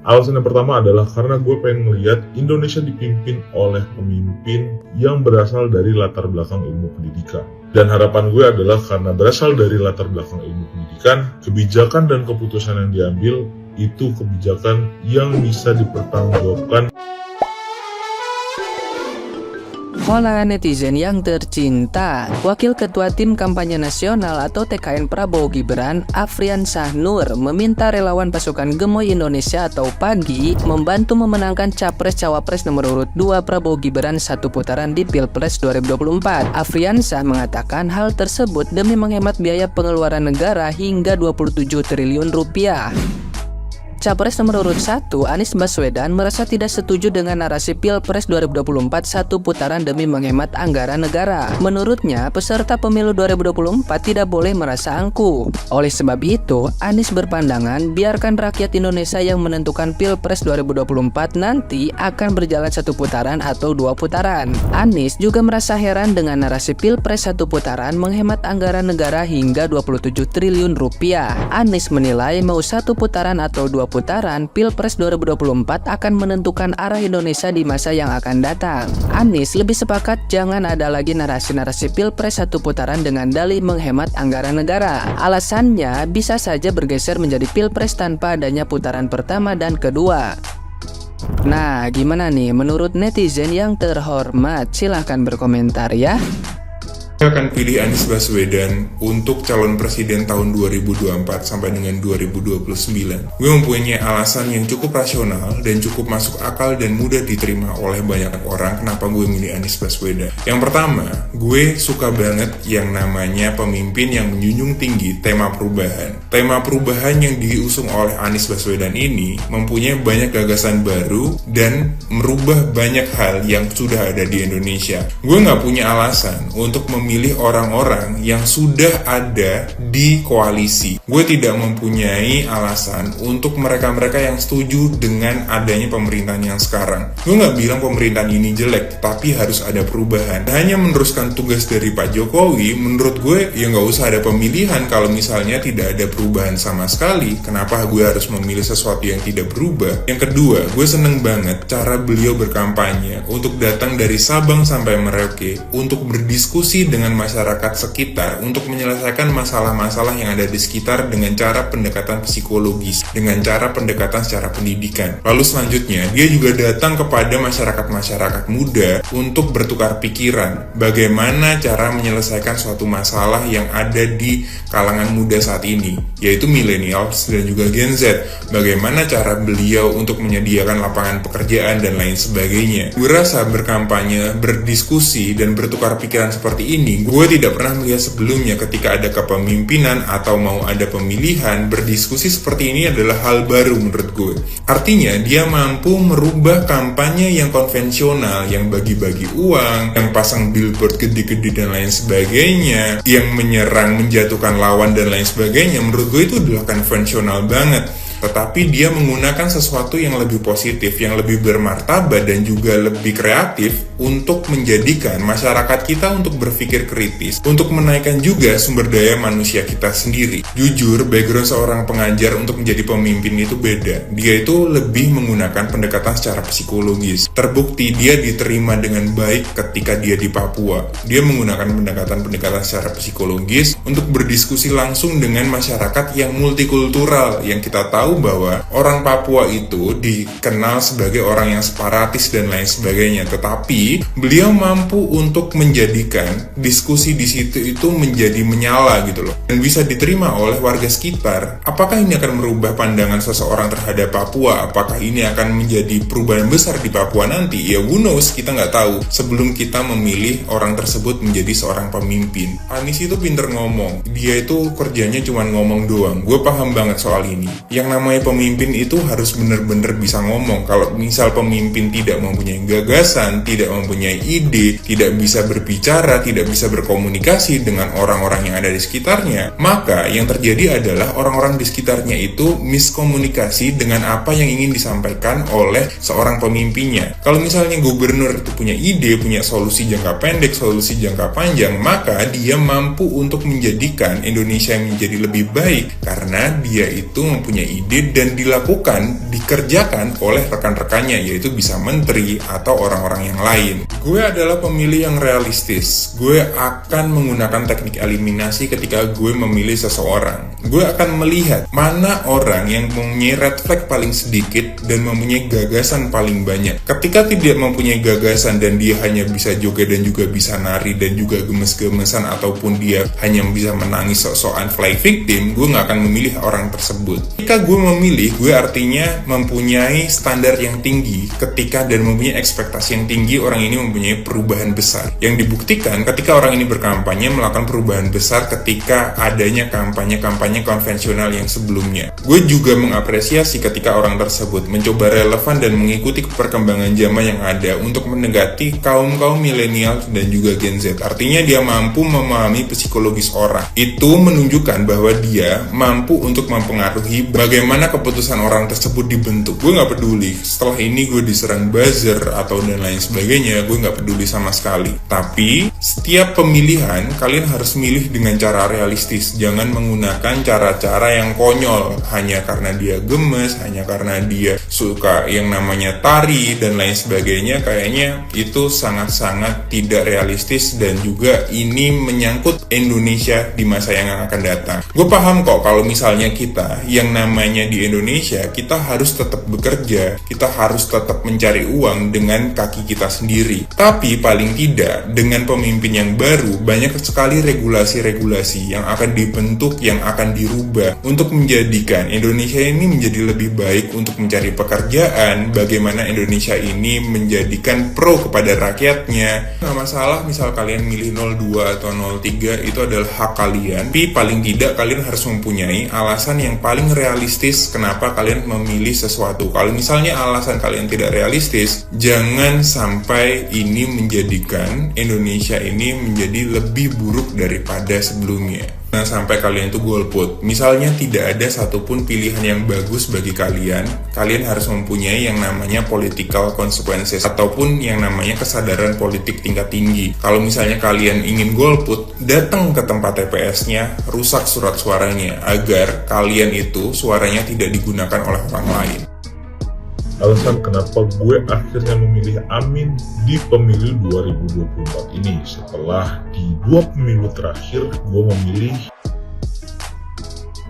Alasan yang pertama adalah karena gue pengen ngeliat Indonesia dipimpin oleh pemimpin yang berasal dari latar belakang ilmu pendidikan. Dan harapan gue adalah karena berasal dari latar belakang ilmu pendidikan, kebijakan dan keputusan yang diambil itu kebijakan yang bisa dipertanggungjawabkan. Hola netizen yang tercinta, Wakil Ketua Tim Kampanye Nasional atau TKN Prabowo Gibran, Afrian Sahnur, meminta relawan pasukan Gemoy Indonesia atau PAGI membantu memenangkan Capres-Cawapres nomor urut 2 Prabowo Gibran satu putaran di Pilpres 2024. Afrian Sah mengatakan hal tersebut demi menghemat biaya pengeluaran negara hingga 27 triliun rupiah. Capres nomor urut 1, Anies Baswedan, merasa tidak setuju dengan narasi Pilpres 2024 satu putaran demi menghemat anggaran negara. Menurutnya, peserta pemilu 2024 tidak boleh merasa angkuh. Oleh sebab itu, Anies berpandangan biarkan rakyat Indonesia yang menentukan Pilpres 2024 nanti akan berjalan satu putaran atau dua putaran. Anies juga merasa heran dengan narasi Pilpres satu putaran menghemat anggaran negara hingga 27 triliun rupiah. Anies menilai mau satu putaran atau dua putaran, Pilpres 2024 akan menentukan arah Indonesia di masa yang akan datang. Anies lebih sepakat jangan ada lagi narasi-narasi Pilpres satu putaran dengan dalih menghemat anggaran negara. Alasannya bisa saja bergeser menjadi Pilpres tanpa adanya putaran pertama dan kedua. Nah, gimana nih menurut netizen yang terhormat? Silahkan berkomentar ya. Saya akan pilih Anies Baswedan untuk calon presiden tahun 2024 sampai dengan 2029. Gue mempunyai alasan yang cukup rasional dan cukup masuk akal dan mudah diterima oleh banyak orang kenapa gue milih Anies Baswedan. Yang pertama, gue suka banget yang namanya pemimpin yang menjunjung tinggi tema perubahan. Tema perubahan yang diusung oleh Anies Baswedan ini mempunyai banyak gagasan baru dan merubah banyak hal yang sudah ada di Indonesia. Gue nggak punya alasan untuk memilih orang-orang yang sudah ada di koalisi. Gue tidak mempunyai alasan untuk mereka-mereka yang setuju dengan adanya pemerintahan yang sekarang. Gue nggak bilang pemerintahan ini jelek, tapi harus ada perubahan. Hanya meneruskan tugas dari Pak Jokowi, menurut gue ya nggak usah ada pemilihan kalau misalnya tidak ada perubahan sama sekali. Kenapa gue harus memilih sesuatu yang tidak berubah? Yang kedua, gue seneng banget cara beliau berkampanye untuk datang dari Sabang sampai Merauke untuk berdiskusi dengan masyarakat sekitar untuk menyelesaikan masalah-masalah yang ada di sekitar dengan cara pendekatan psikologis, dengan cara pendekatan secara pendidikan. Lalu selanjutnya, dia juga datang kepada masyarakat-masyarakat muda untuk bertukar pikiran bagaimana cara menyelesaikan suatu masalah yang ada di kalangan muda saat ini, yaitu millennials dan juga Gen Z. Bagaimana cara beliau untuk menyediakan lapangan pekerjaan dan lain sebagainya. Gue rasa berkampanye, berdiskusi, dan bertukar pikiran seperti ini gue tidak pernah melihat sebelumnya ketika ada kepemimpinan atau mau ada pemilihan. Berdiskusi seperti ini adalah hal baru menurut gue. Artinya dia mampu merubah kampanye yang konvensional, yang bagi-bagi uang, yang pasang billboard gede-gede dan lain sebagainya, yang menyerang, menjatuhkan lawan dan lain sebagainya. Menurut gue itu adalah konvensional banget. Tetapi dia menggunakan sesuatu yang lebih positif, yang lebih bermartabat dan juga lebih kreatif untuk menjadikan masyarakat kita untuk berpikir kritis, untuk menaikkan juga sumber daya manusia kita sendiri. Jujur, background seorang pengajar untuk menjadi pemimpin itu beda. Dia itu lebih menggunakan pendekatan secara psikologis. Terbukti dia diterima dengan baik ketika dia di Papua. Dia menggunakan pendekatan-pendekatan secara psikologis untuk berdiskusi langsung dengan masyarakat yang multikultural, yang kita tahu bahwa orang Papua itu dikenal sebagai orang yang separatis dan lain sebagainya, tetapi beliau mampu untuk menjadikan diskusi di situ itu menjadi menyala gitu loh, dan bisa diterima oleh warga sekitar. Apakah ini akan merubah pandangan seseorang terhadap Papua? Apakah ini akan menjadi perubahan besar di Papua nanti? Ya who knows, kita nggak tahu sebelum kita memilih orang tersebut menjadi seorang pemimpin. Anies itu pinter ngomong, dia itu kerjanya cuma ngomong doang. Gue paham banget soal ini. Yang namanya pemimpin itu harus benar-benar bisa ngomong. Kalau misal pemimpin tidak mempunyai gagasan, tidak mempunyai ide, tidak bisa berbicara, tidak bisa berkomunikasi dengan orang-orang yang ada di sekitarnya, maka yang terjadi adalah orang-orang di sekitarnya itu miskomunikasi dengan apa yang ingin disampaikan oleh seorang pemimpinnya. Kalau misalnya gubernur itu punya ide, punya solusi jangka pendek, solusi jangka panjang, maka dia mampu untuk menjadikan Indonesia menjadi lebih baik karena dia itu mempunyai ide ide dan dikerjakan oleh rekan-rekannya, yaitu bisa menteri atau orang-orang yang lain. Gue adalah pemilih yang realistis. Gue akan menggunakan teknik eliminasi ketika gue memilih seseorang. Gue akan melihat mana orang yang mempunyai red flag paling sedikit dan mempunyai gagasan paling banyak. Ketika tidak mempunyai gagasan dan dia hanya bisa joget dan juga bisa nari dan juga gemes-gemesan, ataupun dia hanya bisa menangis sok-sokan fly victim, gue gak akan memilih orang tersebut. Ketika gue memilih, gue artinya mempunyai standar yang tinggi ketika dan mempunyai ekspektasi yang tinggi orang ini mempunyai perubahan besar. Yang dibuktikan ketika orang ini berkampanye melakukan perubahan besar ketika adanya kampanye-kampanye konvensional yang sebelumnya. Gue juga mengapresiasi ketika orang tersebut mencoba relevan dan mengikuti perkembangan zaman yang ada untuk mendekati kaum-kaum milenial dan juga Gen Z. Artinya dia mampu memahami psikologis orang. Itu menunjukkan bahwa dia mampu untuk mempengaruhi bagaimana keputusan orang tersebut dibentuk. Gue gak peduli setelah ini gue diserang buzzer atau dan lain sebagainya, gue gak peduli sama sekali. Tapi setiap pemilihan kalian harus milih dengan cara realistis. Jangan menggunakan cara-cara yang konyol hanya karena dia gemes, hanya karena dia suka yang namanya tari dan lain sebagainya. Kayaknya itu sangat-sangat tidak realistis dan juga ini menyangkut Indonesia di masa yang akan datang. Gue paham kok kalau misalnya kita yang namanya di Indonesia, kita harus tetap bekerja, kita harus tetap mencari uang dengan kaki kita sendiri. Tapi paling tidak dengan pemimpin yang baru, banyak sekali regulasi-regulasi yang akan dibentuk, yang akan dirubah untuk menjadikan Indonesia ini menjadi lebih baik untuk mencari pekerjaan, bagaimana Indonesia ini menjadikan pro kepada rakyatnya. Nggak masalah misal kalian milih 02 atau 03, itu adalah hak kalian, tapi paling tidak kalian harus mempunyai alasan yang paling realistis kenapa kalian memilih sesuatu. Kalau misalnya alasan kalian tidak realistis, jangan sampai ini menjadikan Indonesia ini menjadi lebih buruk daripada sebelumnya. Nah, sampai kalian itu golput. Misalnya tidak ada satupun pilihan yang bagus bagi kalian, kalian harus mempunyai yang namanya political consequences ataupun yang namanya kesadaran politik tingkat tinggi. Kalau misalnya kalian ingin golput, datang ke tempat TPS-nya, rusak surat suaranya agar kalian itu suaranya tidak digunakan oleh orang lain. Alasan kenapa gue akhirnya memilih Amin di pemilu 2024 ini, setelah di 2 pemilu terakhir gue memilih.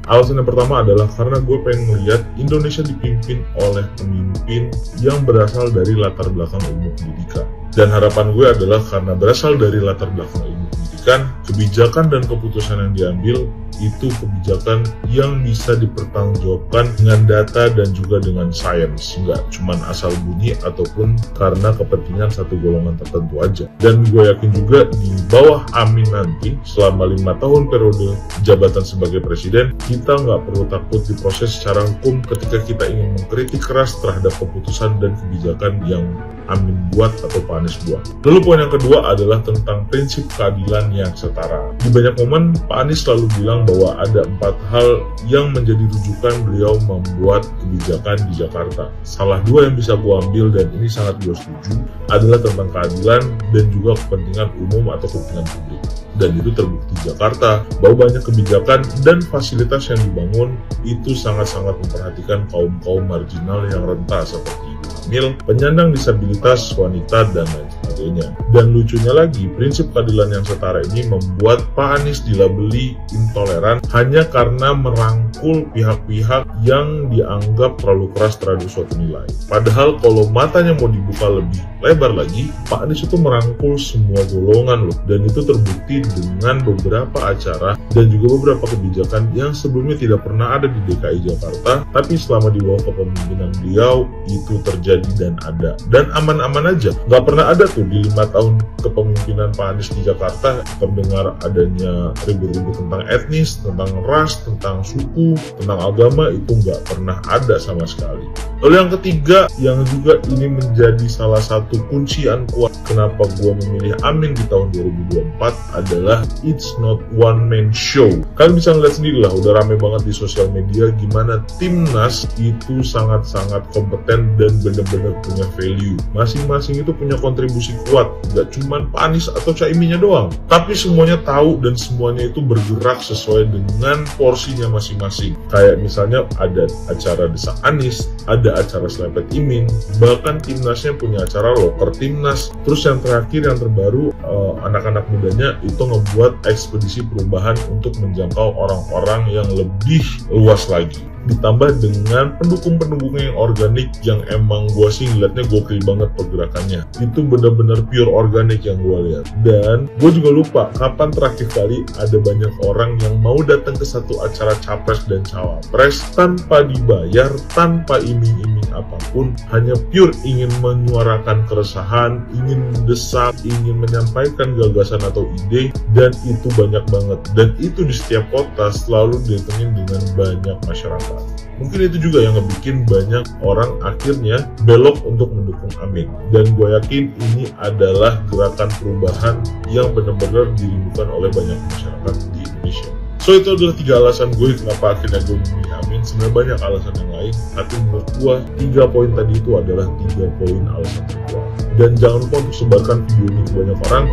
Alasan yang pertama adalah karena gue pengen melihat Indonesia dipimpin oleh pemimpin yang berasal dari latar belakang ilmu pendidikan. Dan harapan gue adalah karena berasal dari latar belakang ilmu pendidikan, kebijakan dan keputusan yang diambil itu kebijakan yang bisa dipertanggungjawabkan dengan data dan juga dengan sains, nggak cuman asal bunyi ataupun karena kepentingan satu golongan tertentu aja. Dan gue yakin juga di bawah Amin nanti selama 5 tahun periode jabatan sebagai presiden, kita nggak perlu takut diproses secara hukum ketika kita ingin mengkritik keras terhadap keputusan dan kebijakan yang Amin buat atau Pak Anies buat. Lalu poin yang kedua adalah tentang prinsip keadilan yang setara. Di banyak momen Pak Anies selalu bilang bahwa ada 4 hal yang menjadi rujukan beliau membuat kebijakan di Jakarta. Salah 2 yang bisa gue ambil dan ini sangat gue setuju adalah tentang keadilan dan juga kepentingan umum atau kepentingan publik. Dan itu terbukti di Jakarta bahwa banyak kebijakan dan fasilitas yang dibangun itu sangat-sangat memperhatikan kaum-kaum marginal yang rentan seperti ibu hamil, penyandang disabilitas, wanita, dan lain sebagainya. Dan lucunya lagi, prinsip keadilan yang setara ini membuat Pak Anies dilabeli intoleran hanya karena merangkul pihak-pihak yang dianggap terlalu keras terhadap suatu nilai. Padahal kalau matanya mau dibuka lebih lebar lagi, Pak Anies itu merangkul semua golongan loh. Dan itu terbukti dengan beberapa acara dan juga beberapa kebijakan yang sebelumnya tidak pernah ada di DKI Jakarta, tapi selama di bawah kepemimpinan beliau itu terjadi dan ada. Dan aman-aman aja. Nggak pernah ada tuh di 5 tahun kepemimpinan Pak Anies di Jakarta mendengar adanya ribut-ribut tentang etnis, tentang ras, tentang suku, tentang agama, itu nggak pernah ada sama sekali. Lalu yang ketiga, yang juga ini menjadi salah satu kuncian kuat kenapa gue memilih Amin di tahun 2024 adalah it's not one man show. Kalian bisa ngeliat sendiri lah, udah rame banget di sosial media gimana timnas itu sangat-sangat kompeten dan bener-bener punya value. Masing-masing itu punya kontribusi kuat, gak cuman Pak Anies atau Caiminnya doang, tapi semuanya tahu dan semuanya itu bergerak sesuai dengan porsinya masing-masing. Kayak misalnya ada acara Desak Anies, ada acara Selepet Imin, bahkan timnasnya punya acara loker timnas. Terus yang terakhir, yang terbaru, anak-anak mudanya itu ngebuat ekspedisi perubahan untuk menjangkau orang-orang yang lebih luas lagi. Ditambah dengan pendukung-pendukung yang organik yang emang gue sih ngeliatnya gokil banget pergerakannya. Itu bener-bener pure organik yang gue lihat. Dan gue juga lupa kapan terakhir kali ada banyak orang yang mau datang ke satu acara capres dan cawapres tanpa dibayar, tanpa iming-iming apapun, hanya pure ingin menyuarakan keresahan, ingin mendesak, ingin menyampaikan gagasan atau ide, dan itu banyak banget. Dan itu di setiap kota selalu didatengin dengan banyak masyarakat. Mungkin itu juga yang ngebikin banyak orang akhirnya belok untuk mendukung Amin. Dan gue yakin ini adalah gerakan perubahan yang benar-benar dirindukan oleh banyak masyarakat di Indonesia. So itu adalah 3 alasan gue kenapa akhirnya gue memilih Amin. Sebenarnya banyak alasan yang lain, tapi menurut gue 3 poin tadi itu adalah 3 poin alasan terkuat. Dan jangan lupa untuk sebarkan video ini ke banyak orang